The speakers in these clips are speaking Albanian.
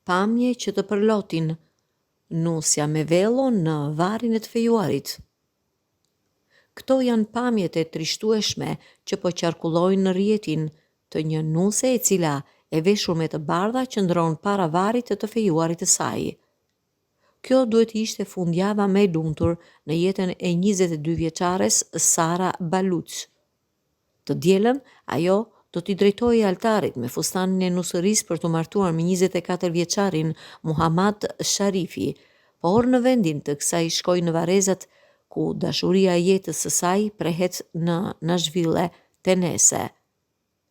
Pamje që të përlotin, nusja me velo në varrin e të fejuarit. Këto janë pamjet e trishtueshme që po qarkullojnë në rrjetin të një nuse e cila e veshur me të bardha qëndron para varrit të fejuarit të saj. Kjo duhet ishte fundjava më e lumtur në jetën e 22 vjeçares Sara Baluç. Të dielën, ajo do t'i drejtojë altarit me fustanin e nusërisë për të martuar me 24 vjeçarin Muhammad Sharifi, por në vendin të kësaj shkoi në Varrezat, ku dashuria e jetës së saj prehet në Nashville, Tennessee.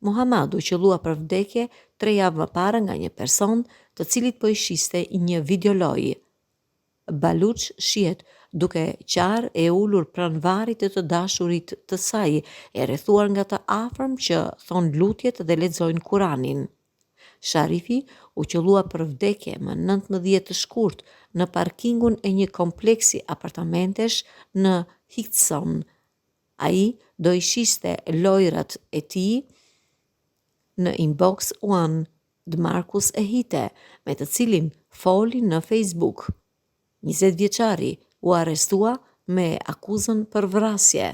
Muhammadu qellua për vdekje 3 javë më parë nga një person të cilit po i shiste një videoloj. Baluç shihet duke qarë e ulur pranë varrit të dashurit të saj, e rrethuar nga të afërm që thon lutjet dhe lexojnë Kuranin. Sharifi u qellua për vdekje më 19 të shkurt në parkingun e një kompleksi apartamentesh në Higson. Ai do i shiste lojrat e tij në Inbox One, Dmarkus e Hite, me të cilin foli në Facebook. 20 vjeçari u arrestua me akuzën për vrasje.